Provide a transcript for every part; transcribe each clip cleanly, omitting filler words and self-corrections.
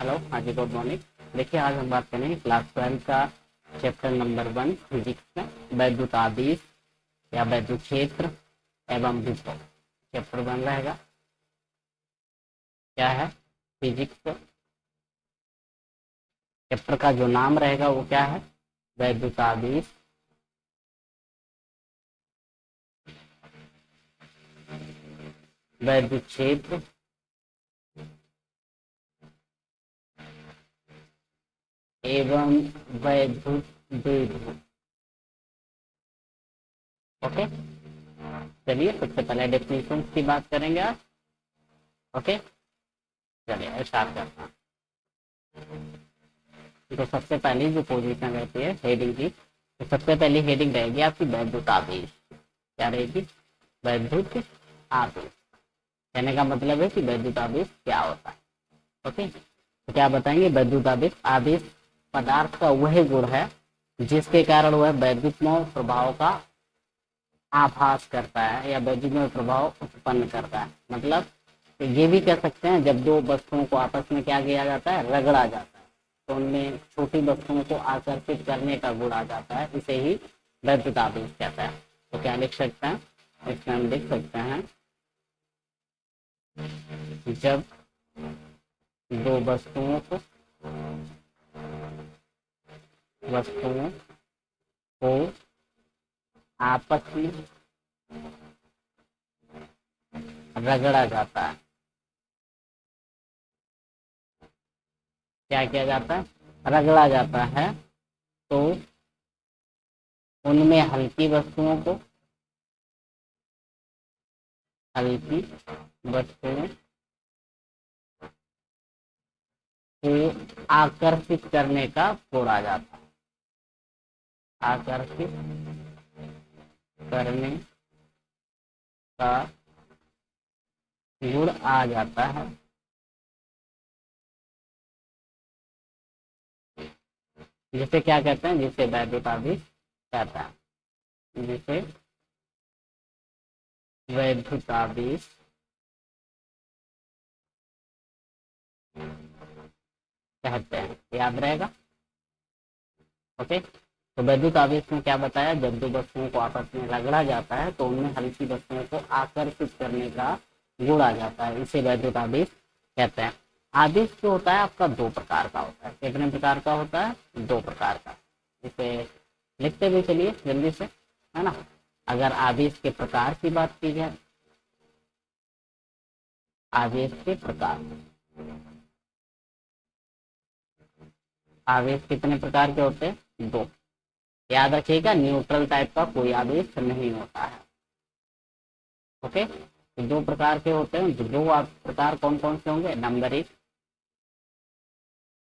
Hello, हाँ जी, good morning. देखिए, आज हम बात करेंगे क्लास 12 का चैप्टर नंबर 1 फिजिक्स में वैद्युत आवेश या वैद्युत क्षेत्र एवं विभव। चैप्टर 1 रहेगा। क्या है? फिजिक्स। चैप्टर का जो नाम रहेगा वो क्या है? वैद्युत आवेश, वैद्युत क्षेत्र एवं वैद्युत विभव। ओके, चलिए सबसे पहले डेफिनेशन की बात करेंगे आज। ओके, चलिए स्टार्ट करते हैं। तो सबसे पहली जो पोजीशन रहती है हेडिंग की, तो सबसे पहली हेडिंग रहेगी आपकी वैद्युत आवेश। क्या रहेगी? वैद्युत आवेश। कहने का मतलब है कि वैद्युत आवेश क्या होता है। ओके, तो क्या बताएंगे? वैद्युत आवेश, आवेश पदार्थ का वह गुण है जिसके कारण वह वैद्युतमय प्रभाव का आभास करता है या वैद्युतमय प्रभाव उत्पन्न करता है। मतलब तो ये भी कह सकते हैं जब दो वस्तुओं को आपस में क्या किया जाता है? रगड़ा जाता है, तो उनमें छोटी वस्तुओं को आकर्षित करने का गुण आ जाता है। इसे ही वैद्युत आवेश कहता है। तो क्या लिख सकते हैं? इसमें हम लिख सकते हैं जब दो वस्तुओं को आपस में रगड़ा जाता है। क्या किया जाता है? रगड़ा जाता है। तो उनमें हल्की वस्तुओं को आकर्षित करने का गुण आ जाता है। आकर्षित करने का गुण आ जाता है। जिसे क्या कहते हैं? जिसे वैद्युत आवेश कहता है। जिसे वैद्युत आवेश कहते हैं। याद रहेगा। ओके, तो वैद्युत आवेश में क्या बताया? जब दो वस्तुओं को आपस में रगड़ा जाता है तो उनमें हल्की वस्तुओं को आकर्षित करने का गुण आ जाता है। इसे वैद्युत आवेश कहते हैं। आवेश जो होता है आपका दो प्रकार का होता है। कितने प्रकार का होता है? दो प्रकार का। इसे लिखते हुए चलिए जल्दी से, है ना। अगर आवेश के प्रकार की बात की जाए, आवेश के प्रकार, आवेश कितने प्रकार के होते हैं? दो। याद रखिएगा, न्यूट्रल टाइप का कोई आवेश नहीं होता है। ओके, तो दो प्रकार के होते हैं। दो प्रकार कौन कौन से होंगे? नंबर एक,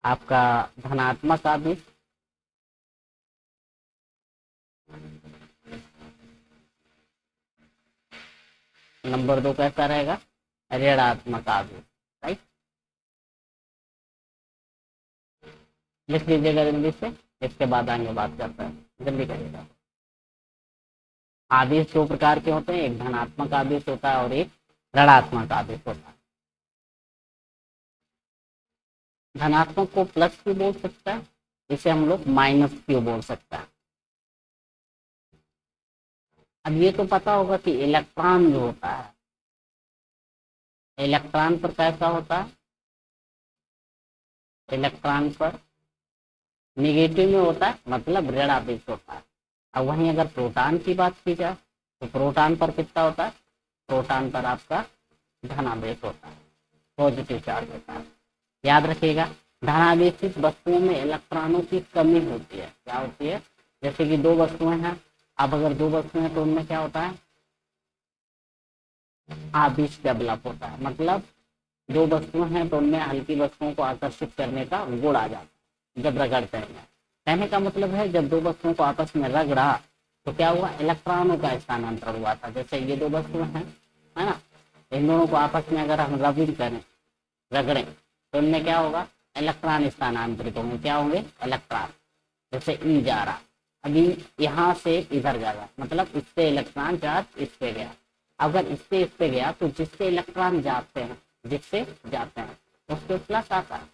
आपका धनात्मक आवेश। नंबर दो कैसा रहेगा? ऋणात्मक आवेश। राइट, लिख लीजिएगा जल्दी से, इसके बाद आगे बात करते हैं। जल्दी करिएगा। आवेश दो प्रकार के होते हैं, एक धनात्मक आवेश होता है और एक ऋणात्मक आवेश होता है। धनात्मक को प्लस क्यू बोल सकता है, इसे हम लोग माइनस क्यू बोल सकता है। अब ये तो पता होगा कि इलेक्ट्रॉन जो होता है, इलेक्ट्रॉन पर कैसा होता है? इलेक्ट्रॉन पर निगेटिव में होता है, मतलब ऋण आवेश होता है। अब वहीं अगर प्रोटॉन की बात की जाए तो प्रोटॉन पर कितना होता है? प्रोटॉन पर आपका धनावेश होता है, पॉजिटिव चार्ज होता है। याद रखिएगा, धनावेशित वस्तुओं में इलेक्ट्रॉनों की कमी होती है। क्या होती है? जैसे कि दो वस्तुएं हैं। अब अगर दो वस्तुएं हैं तो उनमें क्या होता है? आवेश डेवलप होता है। मतलब दो वस्तुएं हैं तो उनमें हल्की वस्तुओं को आकर्षित करने का गुण आ जाता है जब रगड़ते हैं। कहने का मतलब है जब दो वस्तुओं को आपस में रगड़ा तो क्या हुआ? इलेक्ट्रॉनों का स्थानांतरण हुआ था। जैसे ये दो वस्तुएं हैं, है ना, इन दोनों को आपस में अगर हम रबिंग करें, रगड़ें, तो इनमें क्या होगा? इलेक्ट्रॉन स्थानांतरित होंगे। क्या होंगे? इलेक्ट्रॉन। जैसे ई जा रहा, अभी यहाँ से इधर जाएगा, मतलब इससे इलेक्ट्रॉन चार्ज इस पे गया। अगर इससे इस पे गया तो जिससे इलेक्ट्रॉन जाते हैं, जिससे जाते हैं उसके प्लस आता है।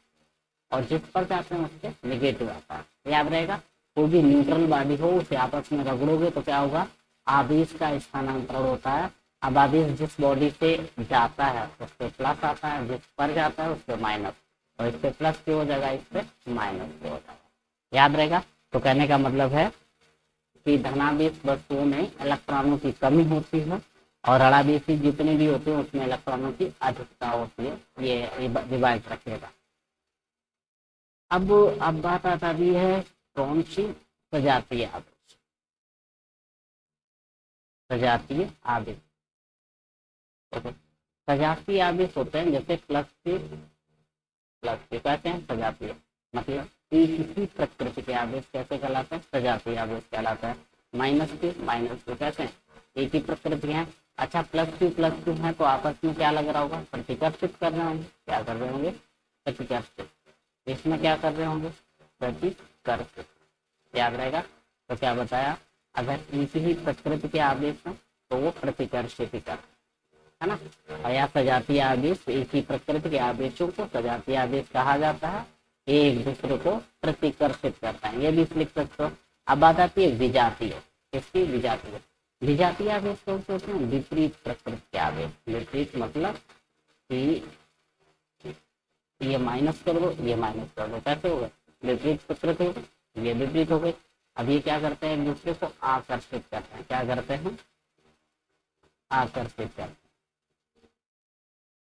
और जिस पर जाते हैं उससे निगेटिव आता है। याद रहेगा, कोई भी न्यूट्रल बॉडी हो उसे आपस में रगड़ोगे तो क्या होगा, आवेश का स्थानांतरण होता है। अब आवेश जिस बॉडी से जाता है उस पर प्लस आता है, जिस पर जाता है उस पर माइनस, और इस पे प्लस की हो जाएगा, इस पे माइनस की हो जाएगा। याद रहेगा। तो कहने का मतलब है कि धनावेश वस्तुओं में इलेक्ट्रॉनों की कमी होती है और ऋणावेशी जितने भी होते हैं उसमें इलेक्ट्रॉनों की अधिकता होती है। ये डिवाइड रखिएगा। अब बात आता भी है कौन सी, सजातीय आवेश। सजातीय आवेश, ओके। सजातीय आवेश होते हैं जैसे प्लस के कहते हैं सजातीय, मतलब इसी प्रकृति के आवेश कैसे कहलाते हैं, सजातीय आवेश कहलाता है। माइनस के कहते हैं एक ही प्रकृति है। अच्छा, प्लस क्यू है तो आपस में क्या लग रहा होगा, प्रतिकर्षित कर रहे होंगे। क्या कर रहे होंगे, प्रतिकर्षित। इसमें क्या कर रहे होंगे, प्रतिकर्षित। याद रहेगा। तो क्या बताया, अगर इसी ही प्रकृति के आवेश हैं तो वो प्रतिकर्षित ही कर, है ना। और या सजातीय आवेश, एक ही प्रकृति के आवेशों को सजातीय आवेश कहा जाता है। ये एक दूसरे को प्रतिकर्षित करता है, ये भी लिख सकते हो। अब बात आती है विजातीय। किसकी, विजातीय। विजातीय आवेश कौन से होते हैं, विपरीत प्रकृति के आवेश। विपरीत मतलब कि ये माइनस कर दो, ये माइनस कर दो, कैसे होगा, विपरीत प्रकृति हो गई, ये विपरीत हो गई। अब ये क्या करते हैं, एक दूसरे को आकर्षित करते हैं। क्या करते हैं, आकर्षित करते हैं।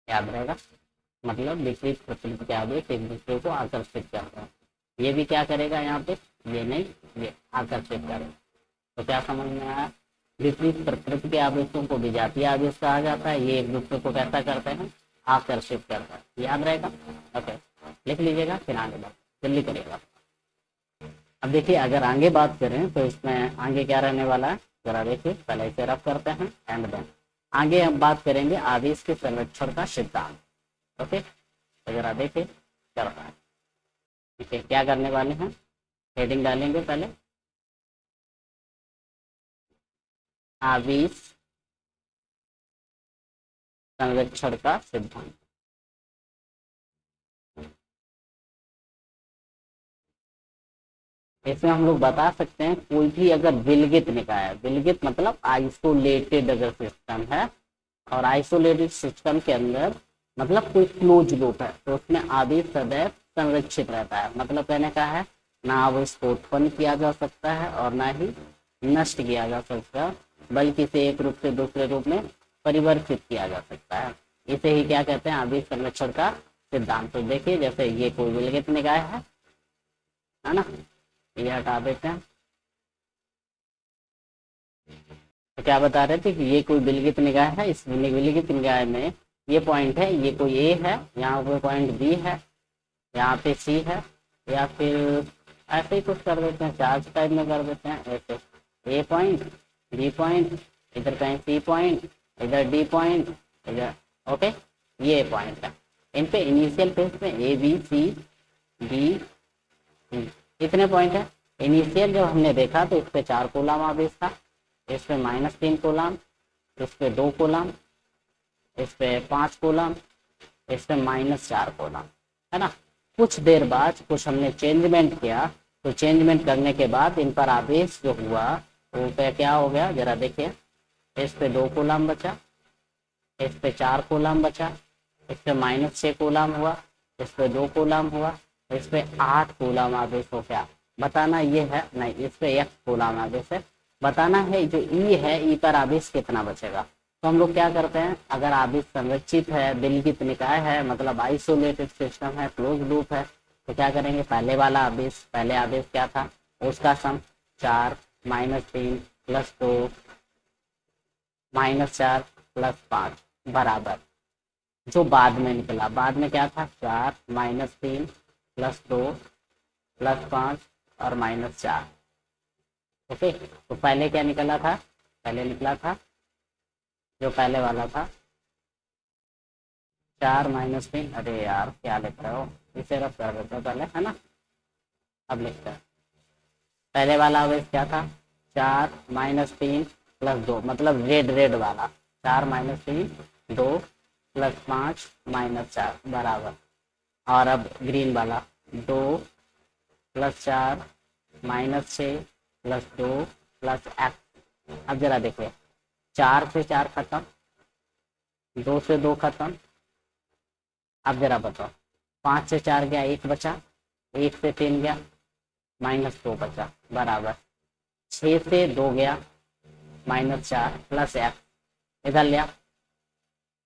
याद रहेगा, मतलब विपरीत प्रकृति के आवेश एक दूसरे को आकर्षित करते हैं। ये भी क्या करेगा यहाँ पे, ये नहीं, ये आकर्षित करेगा। तो क्या समझ में आया, विपरीत प्रकृति के आवेशों को विजातीय आवेश कहा जाता है। ये एक दूसरे को कैसा करते हैं, आकर्षित करता है। याद रहेगा, ओके। लिख लीजिएगा, फिर आगे बात जल्दी करिएगा। अब देखिए, अगर आगे बात करें तो इसमें आगे क्या रहने वाला है, जरा देखिए, पहले इसे रफ करते हैं एंड देन आगे हम बात करेंगे आवेश के संरक्षण का सिद्धांत। ओके, तो जरा देखिए क्या रहा है। ठीक है, क्या करने वाले हैं, हेडिंग डालेंगे पहले, आवेश संरक्षण का सिद्धांत। इसमें हम लोग बता सकते हैं कोई भी अगर विलगित निकाय है, विलगित मतलब आइसोलेटेड अगर सिस्टम है, और आइसोलेटेड सिस्टम के अंदर मतलब कोई क्लोज लूप है तो उसमें आवेश सदैव संरक्षित रहता है। मतलब कहने का है, ना आवेश को उत्पन्न किया जा सकता है और ना ही नष्ट किया जा सकता, बल्कि इसे एक रूप से दूसरे रूप में परिवर्तित किया जा सकता है। इसे ही क्या कहते हैं, आवेश संरक्षण का सिद्धांत। तो देखिए, जैसे ये कोई विलगित निकाय है ना, ये हटा देते हैं। तो क्या बता रहे थे कि ये कोई विलगित निकाय है, इस विलगित निकाय में ये पॉइंट है, ये कोई ए है, यहाँ पे पॉइंट बी है, यहाँ पे सी है, या फिर ऐसे ही कुछ कर देते हैं, चार्ज टाइप में कर देते हैं ऐसे, ए पॉइंट, बी पॉइंट, इधर कहीं सी पॉइंट, इधर डी पॉइंट, इधर, ओके, ये पॉइंट है। इन पे इनिशियल फेज में ए बी सी डी इतने पॉइंट है। इनिशियल जब हमने देखा तो इस पे 4 कूलम आवेश था, इस पे -3 कूलम, इस पे 2 कूलम, इस पे 5 कूलम, इस पे -4 कूलम, है ना। कुछ देर बाद कुछ हमने चेंजमेंट किया, तो चेंजमेंट करने के बाद इन पर आवेश जो हुआ वो पे क्या हो गया, जरा देखिए, इस पे 2 कूलम बचा, इस पे 4 कूलम बचा, इस पे -6 कूलम हुआ, इस पे 2 कूलम हुआ, इस पे 8 कूलम आवेश हो गया। बताना ये है, नहीं, इस पे 1 कूलम आवेश है। बताना है जो ई है, ई पर आवेश कितना बचेगा। तो हम लोग क्या करते हैं, अगर आवेश संरक्षित है, विलगित निकाय है, मतलब आइसोलेटेड सिस्टम है, क्लोज लूप है, तो क्या करेंगे, पहले वाला आवेश, पहले आवेश क्या था, उसका सम 4 -3 + 2 -4 + 5 बराबर जो बाद में निकला, बाद में क्या था, 4 -3 + 2 + 5 और -4। ओके, तो पहले क्या निकला था, पहले निकला था जो पहले वाला था 4 -3, अरे यार क्या लिख रहे हो, इसे रफ कर देते पहले, है ना। अब लिखते हैं, पहले वाला आवेश क्या था, 4 -3 + 2, मतलब रेड वाला, 4 -3 2 + 5 -4 बराबर, और अब ग्रीन वाला 2 plus 4 minus 6 plus 2 plus x. अब जरा देखिए, 4 से 4 खत्म, 2 से 2 खत्म। अब जरा बताओ, 5 से 4 गया, 1 बचा, 1 से 3 गया, -2 बचा, बराबर 6 से 2 गया, -4 प्लस एक्स। इधर लिया,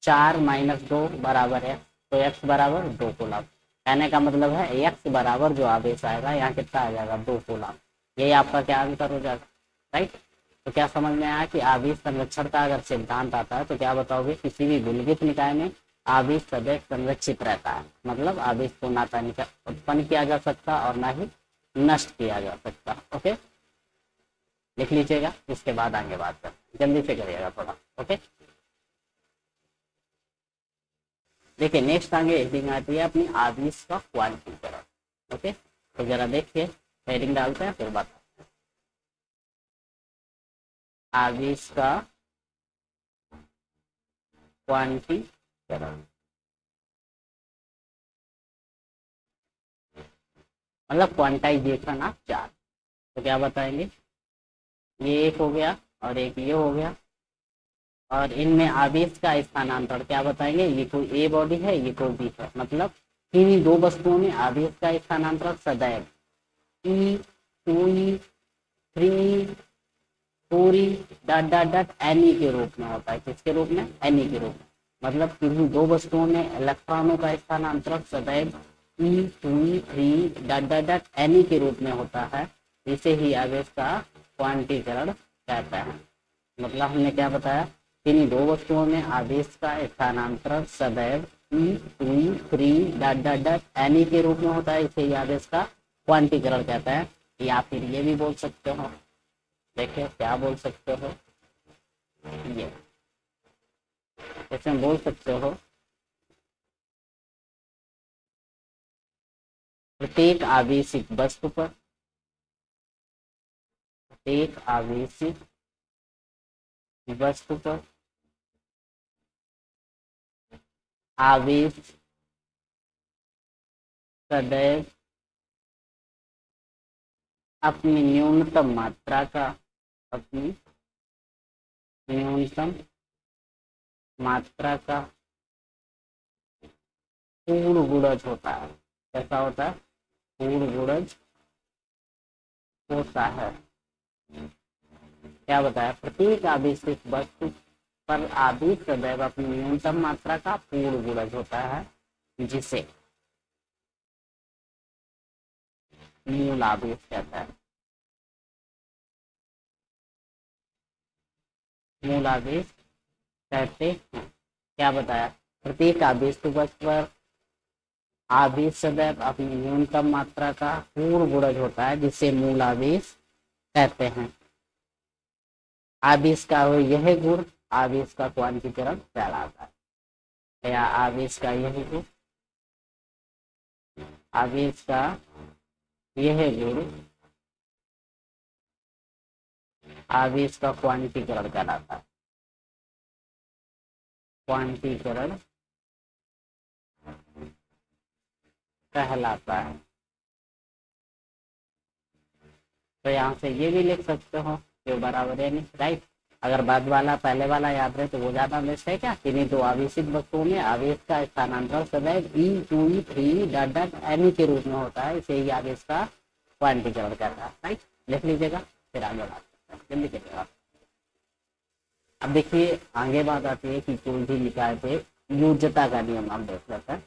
4 - 2 बराबर है, तो एक्स बराबर 2 कूलम। कहने का मतलब है एक्स बराबर जो आवेश आएगा यहाँ कितना आ जाएगा, 2 कूलम। यही आपका क्या आंसर हो जाएगा, राइट। तो क्या समझ में आया कि आवेश संरक्षण का अगर सिद्धांत आता है तो क्या बताओगे, किसी भी विलगित निकाय में आवेश सदैव संरक्षित रहता है, मतलब आवेश को ना तो उत्पन्न किया जा सकता और ना ही नष्ट किया जा सकता। ओके, लिख लीजिएगा, इसके बाद आगे बात कर, जल्दी से करिएगा थोड़ा। ओके, देखिए नेक्स्ट आगे हेडिंग आती है अपनी आवेश का क्वांटीकरण। ओके, तो जरा देखिए, हेडिंग डालते हैं फिर बात। आवेश का क्वांटीकरण मतलब क्वांटाइजेशन ऑफ चार्ज। तो क्या बताएंगे, ये एक हो गया और एक ये हो गया, और इनमें आवेश का स्थानांतरण क्या बताएंगे, ये कोई ए बॉडी है, ये कोई बी है, मतलब किन्हीं दो वस्तुओं में आवेश का स्थानांतरण सदैव ई 2e 3 4e dot dot dot any के रूप में होता है। किसके रूप में, एनी के रूप में। मतलब किन्हीं दो वस्तुओं में इलेक्ट्रॉनों का स्थानांतरण सदैव ई 2e 3 dot dot dot any के रूप में होता है। इसे ही आवेश का क्वांटीकरण कहता है। मतलब हमने क्या बताया, किन्हीं दो वस्तुओं में आवेश का स्थानांतरण सदैव ई 2e 3 dot dot dot any के रूप में होता है। इसे ही आवेश का क्वांटीकरण कहता है। या फिर ये भी बोल सकते हो, देखिए क्या बोल सकते हो, ये इसमें बोल सकते हो, प्रत्येक आवेशित वस्तु पर, प्रत्येक आवेशित वस्तु पर आवेश सदैव अपनी न्यूनतम मात्रा का, अपनी न्यूनतम मात्रा का पूर्ण गुणज होता है। कैसा होता है, पूर्ण गुणज होता है। क्या बताया, प्रत्येक आवेशित वस्तु पर आवेश सदैव अपनी न्यूनतम मात्रा का पूर्ण गुणज होता है, जिसे मूल आवेश कहता है। मूल आवेश कहते हैं। क्या बताया, प्रत्येक आवेश वस्तु पर आवेश सदैव अपनी न्यूनतम मात्रा का पूर्ण गुणज होता है, जिसे मूल आवेश कहते हैं। आवेश का यह गुण आवेश का क्वांटीकरण कहलाता है। या आवेश का यह गुण, आवेश का यह गुण आवेश का क्वांटीकरण कहलाता है। क्वांटीकरण कहलाता है। तो यहाँ से ये भी लिख सकते हो जो बराबर है नहीं, राइट। अगर बाद वाला पहले वाला याद रहे तो वो ज्यादा बेस्ट है। क्या, किन्हीं दो आवेशित वस्तुओं में आवेश का स्थानांतरण सदैव ई 2e 3 डॉट डॉट एनी के रूप में होता है। इसे ही आवेश का क्वांटीकरण कहता है, राइट। लिख लीजिएगा, फिर आगे बात करते हैं, जल्दी कीजिएगा। अब देखिए आगे बात आती है कि कोई भी निकाय पे योज्यता का नियम हम देख लेते हैं।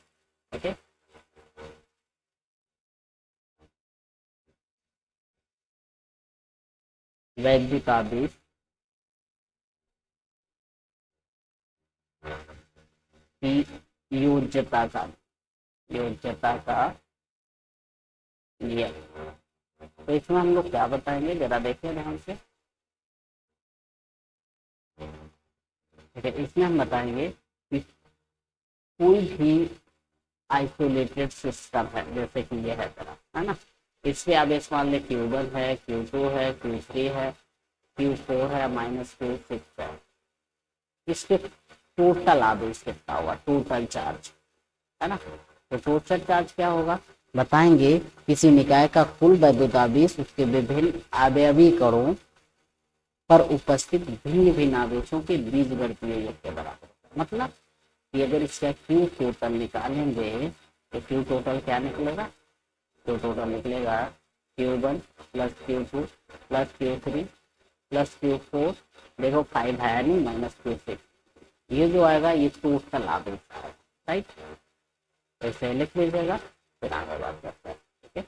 ओके, वैद्युत आवेश की योज्यता का नियम। तो इसमें हम लोग क्या बताएंगे, जरा देखिए ध्यान से। इसमें हम बताएंगे कि कोई भी आइसोलेटेड सिस्टम है, जैसे कि ये है तरह, है ना। इसके आवेश मान लें Q1 है, Q2 है, Q3 है, Q4 है, -Q6 है। इसके टोटल आवेश कितना होगा, टोटल चार्ज, है ना। तो टोटल चार्ज क्या होगा, बताएंगे किसी निकाय का कुल वैद्युतावेश उसके विभिन्न अवयवी कणों पर उपस्थित भिन्न भिन्न आवेशों के बीजगणितीय योग के बराबर। मतलब कि अगर इसका क्यू टोटल निकालेंगे तो क्यू टोटल क्या निकलेगा, क्यू टोटल निकलेगा Q1 plus Q2 plus Q3 plus Q4, देखो 5 है नहीं, माइनस Q6, ये जो आएगा इसको उसका लाभ होता है, राइट। ऐसे लिख लीजिएगा, फिर आगे बात करते हैं, ठीक है,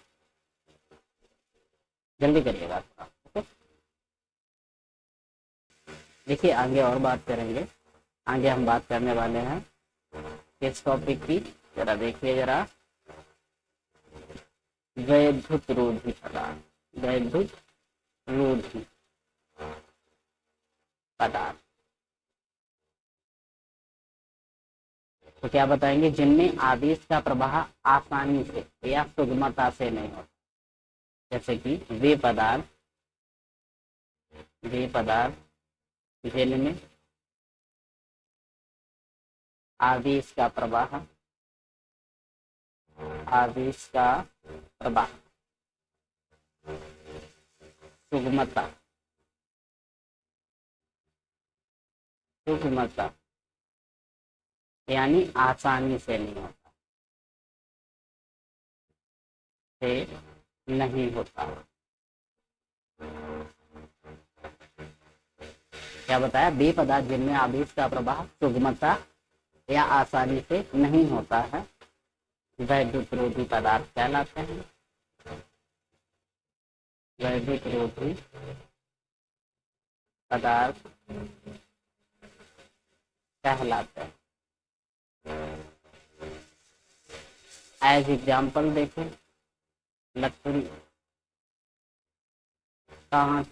जल्दी करिएगा थोड़ा, ठीक है। देखिए आगे और बात करेंगे, आगे हम बात करने वाले हैं किस टॉपिक की, जरा देखिए जरा, वैद्युत रोधी पदार्थ, वैद्युत रोधी पदार्थ। तो क्या बताएंगे, जिनमें आवेश का प्रवाह आसानी से या सुगमता से नहीं होता, जैसे कि वे पदार्थ जिनमें आवेश का प्रवाह सुगमता यानी आसानी से नहीं होता, क्या बताया, वे पदार्थ जिनमें आवेश का प्रवाह सुगमता या आसानी से नहीं होता है वैद्युत रोधी पदार्थ कहलाते हैं, वैद्युत रोधी पदार्थ कहलाते हैं। एज एग्जाम्पल देखें, लकड़ी, कांच,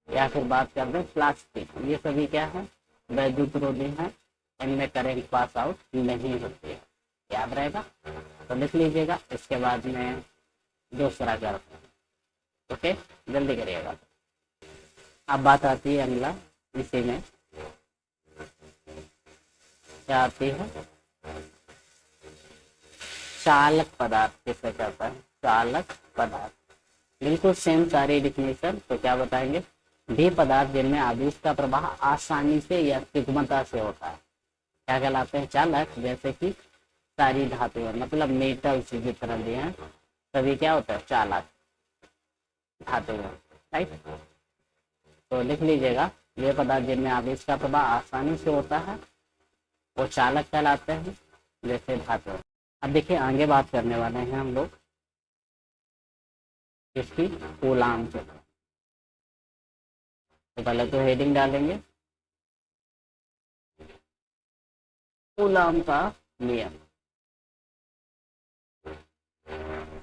या फिर बात कर रहे हैं प्लास्टिक, ये सभी क्या है, वैद्युत रोधी है, इनमें करंट पास आउट नहीं होती है, याद रहेगा, तो लिख लीजिएगा। इसके बाद में दूसरा करते हैं, ओके, जल्दी करिएगा। अब बात आती है अगला, इसी में क्या आती है, चालक पदार्थ किसे कहता है, चालक पदार्थ, बिल्कुल सेम सारी डिफिनेशन। तो क्या बताएंगे, वे पदार्थ जिनमें आवेश का प्रवाह आसानी से या सुगमता से होता है क्या कहलाते हैं, चालक। जैसे कि सारी धातुएं, मतलब मेटल्स जितना भी हैं सभी क्या होता है, चालक धातुएं, राइट। तो लिख लीजिएगा, वे पदार्थ जिनमें आवेश का प्रवाह आसानी से होता है वो चालक कहलाते हैं, जैसे धातु। अब देखिए आगे बात करने वाले हैं हम लोग इसकी कूलाम के, तो पहले तो हेडिंग डालेंगे कूलाम का नियम।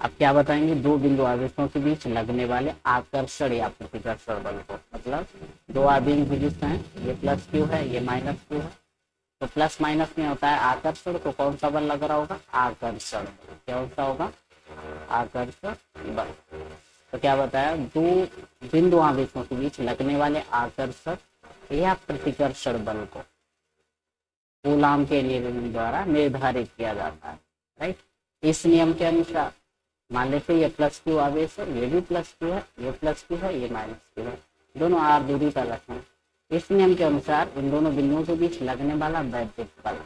अब क्या बताएंगे, दो बिंदु आवेशों के बीच लगने वाले आकर्षण या प्रतिकर्षण बल को, मतलब दो आवेश विद्युत हैं, ये प्लस क्यू है, ये माइनस क्यू है, तो प्लस माइनस में होता है आकर्षण, तो कौन सा बल लग रहा होगा, आकर्षण, क्या सा होगा, आकर्षण बल। तो क्या बताया, दो बिंदु आवेशों के बीच लगने वाले आकर्षण या प्रतिकर्षण बल को कूलाम के नियम द्वारा निर्धारित किया जाता है, राइट। इस नियम के अनुसार मान लेते ये प्लस क्यू आवेश है, ये भी प्लस क्यू है, ये प्लस क्यू है, ये माइनस क्यू है, दोनों आर दूरी पर रखें। इस नियम के अनुसार इन दोनों बिंदुओं के बीच लगने वाला वैद्युत बल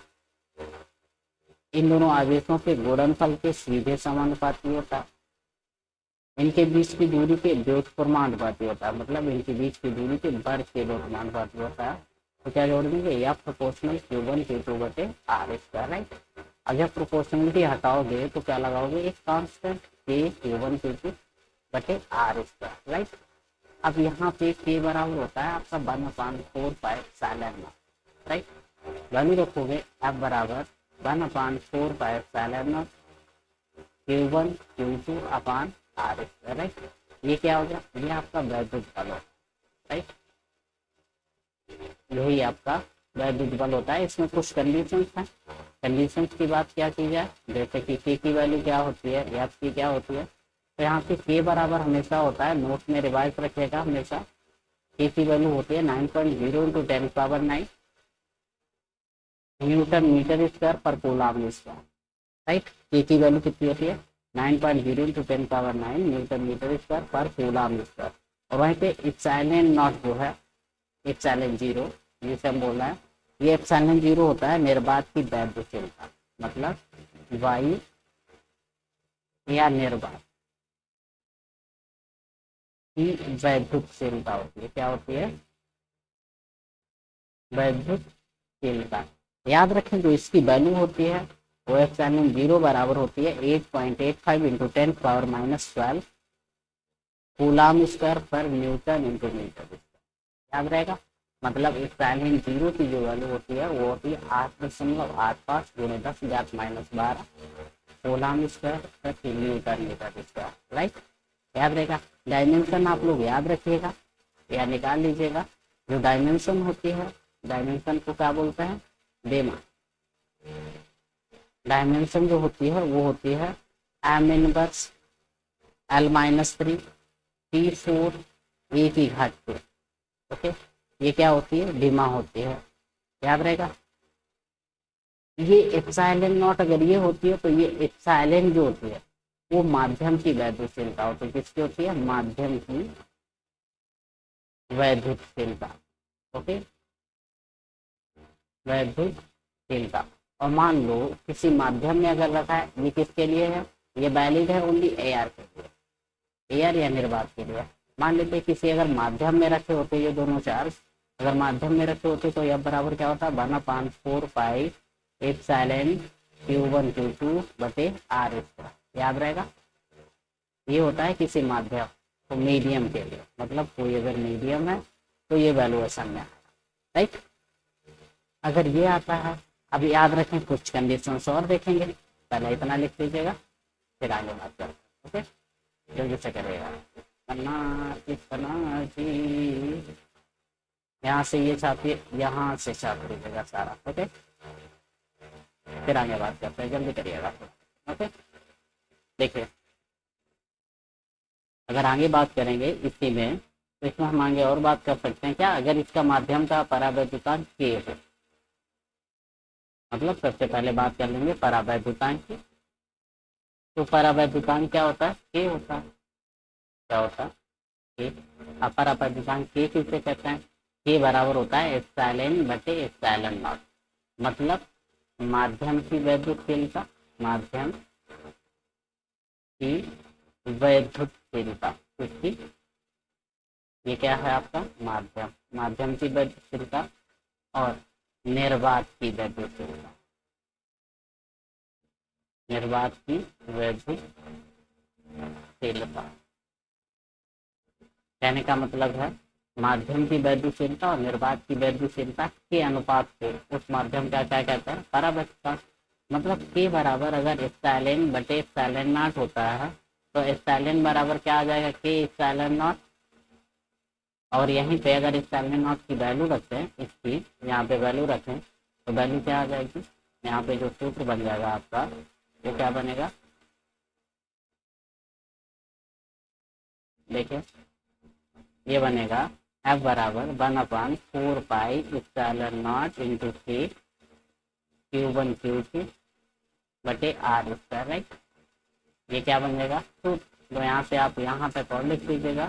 इन दोनों आवेशों के गुणनफल के सीधे समानुपाती होता है, इनके बीच की दूरी के व्युत्क्रमानुपाती होता है, मतलब इनके बीच की दूरी के वर्ग के व्युत्क्रमानुपाती होता है। तो क्या जोड़ देंगे, या प्रोपोर्शनल Q1 Q2 बटे R स्क्वायर, राइट। अब जब प्रोपोर्शनलिटी हटाओगे तो क्या लगाओगे, एक कांस्टेंट K Q1 Q2 बटे R स्क्वायर, राइट। अब यहाँ पे K बराबर होता है आपका 1/4πε0, राइट। वैल्यू रखोगे F बराबर 1/4πε0 Q1 Q2 अपान R स्क्वायर, राइट। ये क्या हो गया, ये आपका वैद्युत बल हो, राइट, यही आपका वैद्युत बल होता है। इसमें कुछ कंडीशंस हैं, कंडीशंस की बात क्या की जाए, जैसे कि K की वैल्यू क्या होती है, F की क्या होती है, तो यहाँ पे K बराबर हमेशा होता है, नोट में रिवाइज रखिएगा हमेशा, K की वैल्यू होती है 9.0 × 10⁹ न्यूटन मीटर स्क्वायर पर कूलाम स्क्वायर, राइट। के की वैल्यू कितनी होती है 9.0 इंटू 10⁻9 न्यूटन मीटर स्क्वायर पर कूलम स्क्वायर। और वहीं पे इप्सिलॉन नॉट जो है इप्सिलॉन जीरो जिसे हम बोल रहे हैं, ये इप्सिलॉन जीरो होता है निर्वात की वैद्युतशीलता, मतलब वायु या निर्वात की वैद्युतशीलता होती है। क्या होती है वैद्युतशीलता। याद रखें जो इसकी वैल्यू होती है वो एप्सिलॉन जीरो बराबर होती है 8.85 इंटू 10⁻12 कूलम स्क्वायर पर न्यूटन इंटू मीटर। याद रहेगा, मतलब एप्सिलॉन जीरो की जो वैल्यू होती है वो होती है 8.85 गुणे 10⁻12 कूलम स्क्वायर पर न्यूटन मीटर स्क्वायर। राइट, याद रहेगा। डायमेंशन आप लोग याद रखिएगा या निकाल लीजिएगा। जो डायमेंशन होती है डायमेंशन को क्या बोलते हैं बेमा। डायमेंशन जो होती है वो होती है एम इनवर्स L-3 T4 ए की घात पे। ओके, ये क्या होती है बीमा होती है। याद रहेगा, ये एप्सिलॉन नॉट अगर ये होती है तो ये एप्सिलॉन जो होती है वो माध्यम की वैद्युतशीलता होती है। किसकी होती है माध्यम की वैद्युतशीलता। ओके, वैद्युतशीलता। और मान लो किसी माध्यम में अगर रखा है, ये किसके लिए है, ये वैलिड है ओनली एआर के लिए, एआर या निर्वात के लिए। मान लेते किसी अगर माध्यम में रखे होते ये दोनों चार्ज अगर माध्यम में रखे होते तो यह बराबर क्या होता 1/4 पाई एप्सिलॉन Q1 Q2 बटे आर स्क्वायर। याद रहेगा, ये होता है किसी माध्यम तो मीडियम के लिए, मतलब कोई अगर मीडियम है तो ये वैल्यूएशन में। राइट, अगर ये आता है, अब याद रखें कुछ कंडीशंस और देखेंगे, पहले इतना लिख लीजिएगा फिर आगे बात करते हैं। ओके, जल्दी से करेगा इतना जी, यहाँ से ये छापिए यहाँ से छाप लीजिएगा सारा। ओके, फिर आगे बात करते हैं, जल्दी करिएगा। ओके, देखिए अगर आगे बात करेंगे इसी में तो इसमें हम आगे और बात कर सकते हैं क्या, अगर इसका माध्यम का परावैद्युतांक के हो, मतलब सबसे पहले बात कर लेंगे परावैद्युतांक की। तो परावैद्युतांक क्या होता है के होता है, क्या होता है के। अपरावैद्युतांक के किसे कहते हैं, के बराबर होता है एप्सिलॉन बटे एप्सिलॉन नॉट, मतलब माध्यम की वैद्युतशीलता, माध्यम की वैद्युतशीलता इसकी, ये क्या है आपका माध्यम, माध्यम की वैद्युतशीलता और निर्वात की वैद्युतशीलता, निर्वात की वैद्युतशीलता। कहने का मतलब है माध्यम की वैद्युतशीलता और निर्वात की वैद्युतशीलता के अनुपात से उस माध्यम का क्या कहते हैं परावैद्युतांक। मतलब के बराबर अगर एप्सिलॉन बटे एप्सिलॉन नॉट होता है तो एप्सिलॉन बराबर क्या आ जाएगा के एप्सिलॉन नॉट, और यहीं पे अगर एप्सिलॉन नॉट की वैल्यू रखते हैं, इसकी यहाँ पे वैल्यू रखें तो वैल्यू क्या आ जाएगी, यहाँ पे जो सूत्र बन जाएगा आपका वो क्या बनेगा, देखिए ये बनेगा F बराबर 1/4 पाई एप्सिलॉन नॉट इंटू के Q1 Q2 बटे आर स्क्वायर। राइट, ये क्या बन जाएगा तो यहाँ से आप यहाँ तक और लिख लीजिएगा,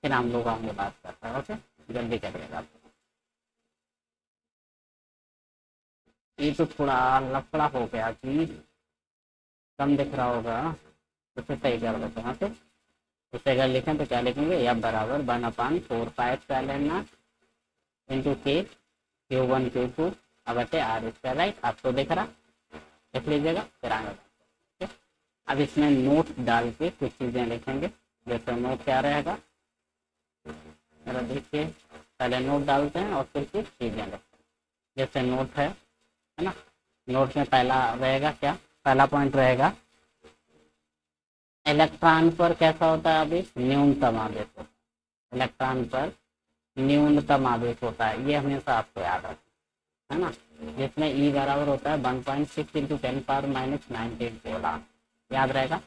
फिर हम लोग आगे बात करते हैं। ओके, जल्दी करिएगा। ये तो थोड़ा लफड़ा हो गया कि कम दिख रहा होगा, तो फिर सही कर देते हैं। फिर उसे अगर लिखें तो क्या लिखेंगे, F बराबर 1/4 पाई एप्सिलॉन नॉट इंटू के Q1 Q2 बटे आर स्क्वायर। राइट, आपको दिख रहा, लिख लीजिएगा फिर आगे। अब इसमें नोट डाल के कुछ चीजें लिखेंगे, जैसे नोट क्या रहेगा, जरा देखिए पहले नोट डालते हैं और फिर कुछ चीजें लिखते हैं। जैसे नोट है ना, नोट में पहला रहेगा क्या, पहला पॉइंट रहेगा इलेक्ट्रॉन पर कैसा होता है अभी न्यूनतम आवेश होता है, इलेक्ट्रॉन पर न्यूनतम आवेश होता है, ये हमेशा आपको याद रखना है ना, जिसमें ई बराबर होता है 1.6 इंटू 10⁻−19 कूलम। याद रहेगा।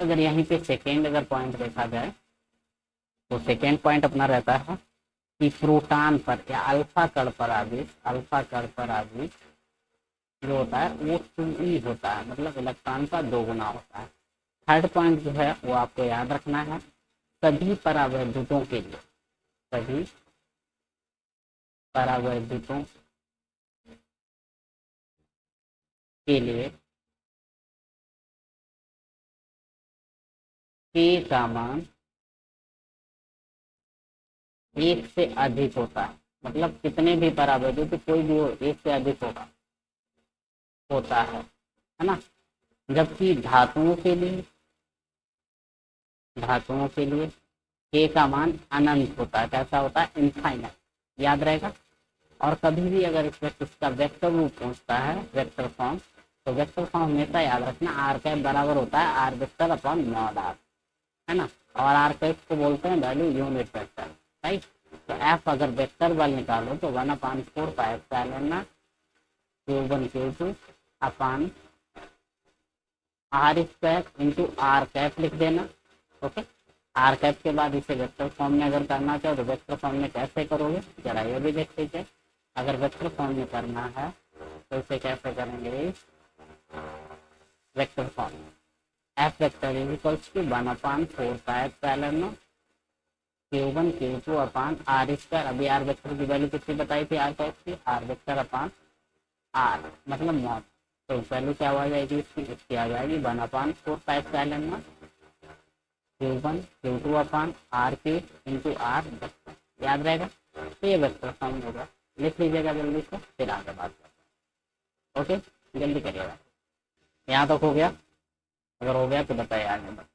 अगर यहीं पे सेकेंड अगर पॉइंट देखा जाए तो सेकेंड पॉइंट अपना रहता है कि प्रोटॉन पर या अल्फा कण पर आवेश, अल्फा कण पर आवेश जो होता है वो 2e होता है, मतलब इलेक्ट्रॉन का 2 गुना होता है। थर्ड पॉइंट जो है वो आपको याद रखना है, सभी परावैद्युतों के लिए, सभी परावैद्युतों के लिए के का मान 1 से अधिक होता है, मतलब कितने भी परावैद्युत कोई भी हो 1 से अधिक होता है ना। जबकि धातुओं के लिए के का मान अनंत होता है, कैसा होता है, इनफाइनाइट, याद रहेगा। और कभी भी अगर इसका वेक्टर रूप पहुंचता है, वेक्टर फॉर्म, तो वेक्टर फॉर्म हमेशा याद रखना आर कैप बराबर होता है R vector upon mod R, है ना। और आर कैप को बोलते हैं वैल्यू यूनिट वेक्टर, राइट। तो एफ अगर वेक्टर बल निकालो तो 1/4 pi epsilon naught Q1 Q2 upon R square into R cap लिख देना, ओके। आर कैप के बाद इसे वेक्टर फॉर्म में अगर करना चाहो तो वेक्टर फॉर्म में कैसे करोगे, जरा ये भी देख लीजिए। अगर वेक्टर फॉर्म में करना है तो इसे कैसे करेंगे, वेक्टर फॉर्म में F vector is equals to 1/4 pi epsilon naught Q1 Q2 upon R square. अभी आर वेक्टर की वैल्यू कितनी बताई थी आर कैप की, आर वेक्टर अपान आर मतलब मॉड। तो वैल्यू क्या आ जाएगी इसकी आ जाएगी 1/4 pi epsilon naught Q1 Q2 upon R के इंटू आर वेक्टर, याद रहेगा। तो ये वेक्टर फॉर्म होगा, लिख लीजिएगा जल्दी से, फिर आगे बात करते हैं, ओके। जल्दी करिएगा। यहाँ तक हो गया, अगर हो गया तो बताइए आगे बात।